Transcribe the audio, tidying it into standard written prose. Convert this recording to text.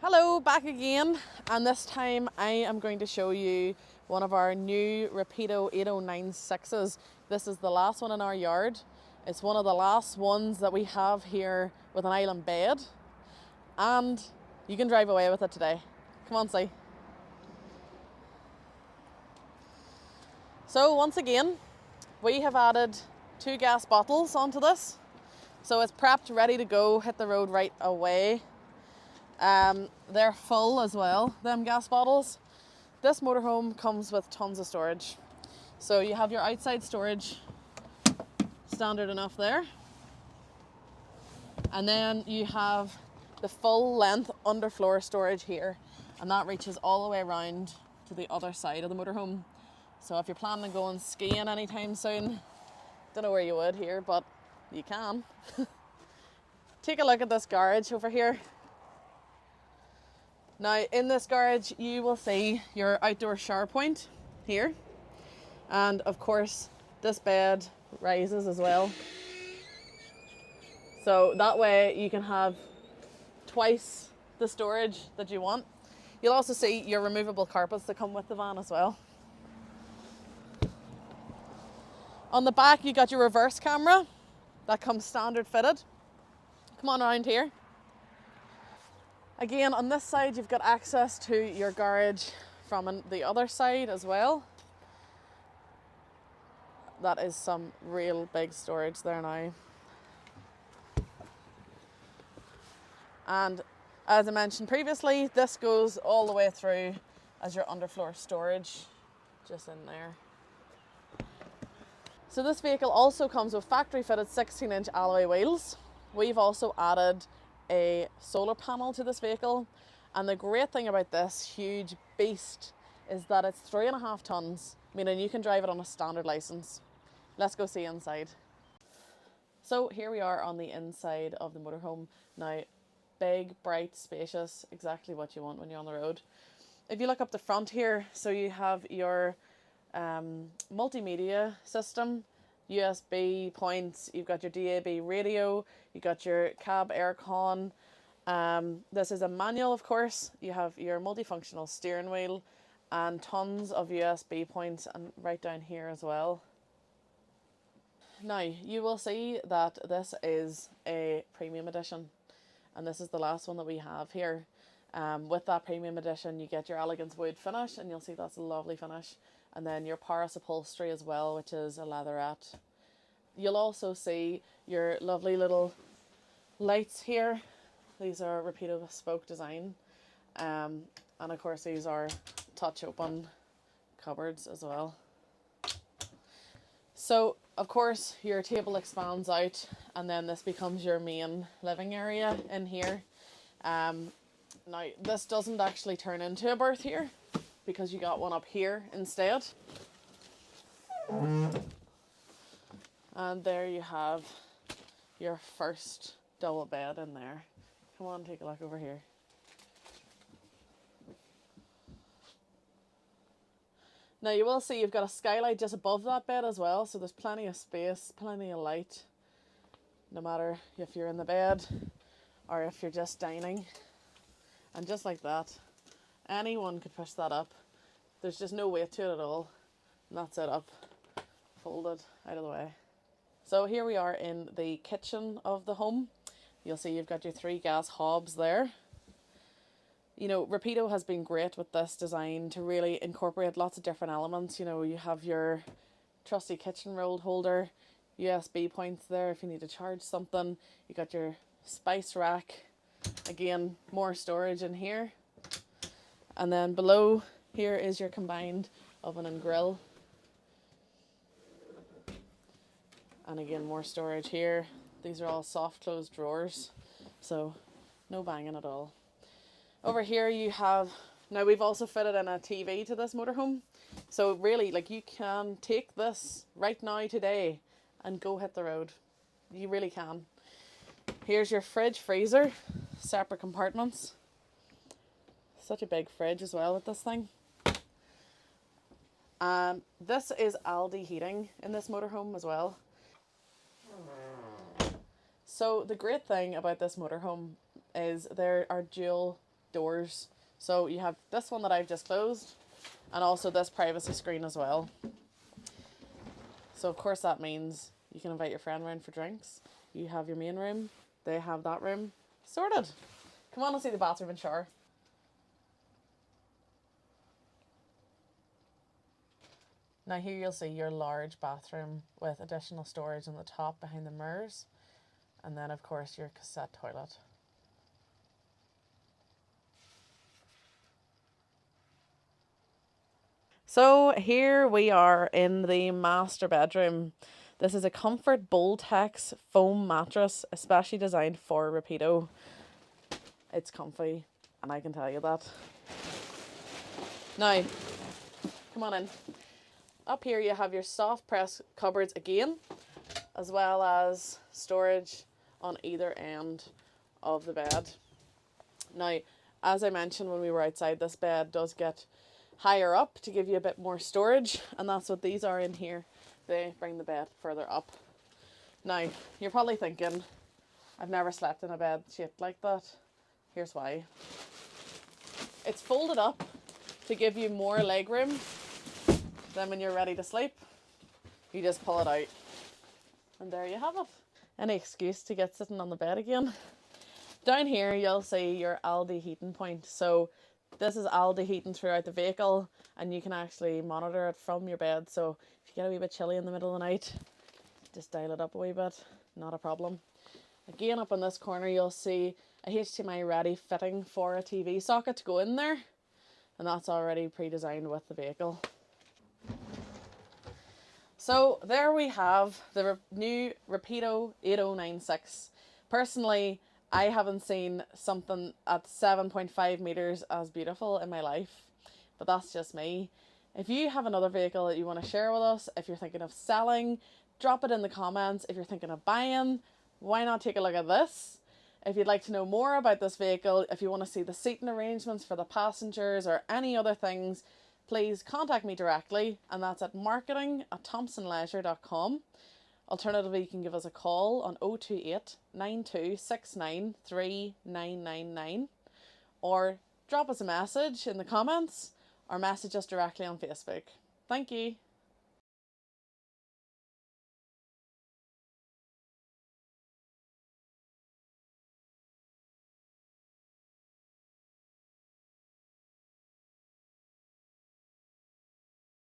Hello, back again, and this time I am going to show you one of our new Rapido 8096s. This is the last one in our yard. It's one of the last ones that we have here with an island bed, and you can drive away with it today. Come on, see. So once again, we have added 2 gas bottles onto this. So it's prepped, ready to go, hit the road right away. They're full as well, them gas bottles. This motorhome comes with tons of storage. So you have your outside storage, standard enough there. And then you have the full length underfloor storage here. And that reaches all the way around to the other side of the motorhome. So if you're planning on going skiing anytime soon, don't know where you would here, but you can. Take a look at this garage over here. Now in this garage you will see your outdoor shower point here, and of course this bed rises as well, so that way you can have twice the storage that you want. You'll also see your removable carpets that come with the van as well. On the back you got your reverse camera that comes standard fitted. Come on around here. Again, on this side you've got access to your garage from the other side as well. That is some real big storage there now. And as I mentioned previously, this goes all the way through as your underfloor storage, just in there. So this vehicle also comes with factory fitted 16-inch alloy wheels. We've also added a solar panel to this vehicle, and the great thing about this huge beast is that it's 3.5 tons, meaning you can drive it on a standard license. Let's go see inside. So here we are on the inside of the motorhome. Now, big, bright, spacious, exactly what you want when you're on the road. If you look up the front here, so you have your multimedia system, USB points, you've got your DAB radio, you got your cab aircon. This is a manual, of course. You have your multifunctional steering wheel and tons of USB points, and right down here as well. Now you will see that this is a premium edition, and this is the last one that we have here. With that premium edition you get your elegance wood finish, and you'll see that's a lovely finish. And then your Paris upholstery as well, which is a leatherette. You'll also see your lovely little lights here. These are Rapido bespoke design. And of course these are touch open cupboards as well. So of course your table expands out, and then this becomes your main living area in here. Now this doesn't actually turn into a berth here, because you got one up here instead. And there you have your first double bed in there. Come on, take a look over here. Now you will see you've got a skylight just above that bed as well, so there's plenty of space, plenty of light, no matter if you're in the bed or if you're just dining. And just like that, anyone could push that up. There's just no weight to it at all. And that's it up, folded out of the way. So here we are in the kitchen of the home. You'll see you've got your 3 gas hobs there. You know, Rapido has been great with this design to really incorporate lots of different elements. You know, you have your trusty kitchen roll holder, USB points there if you need to charge something. You got your spice rack. Again, more storage in here. And then below here is your combined oven and grill. And again, more storage here. These are all soft closed drawers, so no banging at all. Over here you have, now we've also fitted in a TV to this motorhome. So really, like, you can take this right now today and go hit the road. You really can. Here's your fridge, freezer, separate compartments. Such a big fridge as well with this thing. This is Elddis heating in this motorhome as well. So the great thing about this motorhome is there are dual doors. So you have this one that I've just closed, and also this privacy screen as well. So of course that means you can invite your friend around for drinks. You have your main room, they have that room. Sorted. Come on and see the bathroom and shower. Now here you'll see your large bathroom with additional storage on the top behind the mirrors. And then of course your cassette toilet. So here we are in the master bedroom. This is a Comfort Boltex foam mattress, especially designed for Rapido. It's comfy, and I can tell you that. Now, come on in. Up here you have your soft press cupboards again, as well as storage on either end of the bed. Now, as I mentioned when we were outside, this bed does get higher up to give you a bit more storage, and that's what these are in here. They bring the bed further up. Now, you're probably thinking, I've never slept in a bed shaped like that. Here's why. It's folded up to give you more leg room. Then when you're ready to sleep, you just pull it out. And there you have it. Any excuse to get sitting on the bed again. Down here you'll see your Elddis heating point. So this is Elddis heating throughout the vehicle, and you can actually monitor it from your bed. So if you get a wee bit chilly in the middle of the night, just dial it up a wee bit, not a problem. Again, up in this corner you'll see a HDMI ready fitting for a TV socket to go in there, and that's already pre-designed with the vehicle. So there we have the new Rapido 8096. Personally, I haven't seen something at 7.5 meters as beautiful in my life, but that's just me. If you have another vehicle that you want to share with us, if you're thinking of selling, drop it in the comments. If you're thinking of buying, why not take a look at this? If you'd like to know more about this vehicle, if you want to see the seating arrangements for the passengers or any other things, please contact me directly, and that's at marketing@thompsonleisure.com. Alternatively, you can give us a call on 028 9269 3999, or drop us a message in the comments or message us directly on Facebook. Thank you.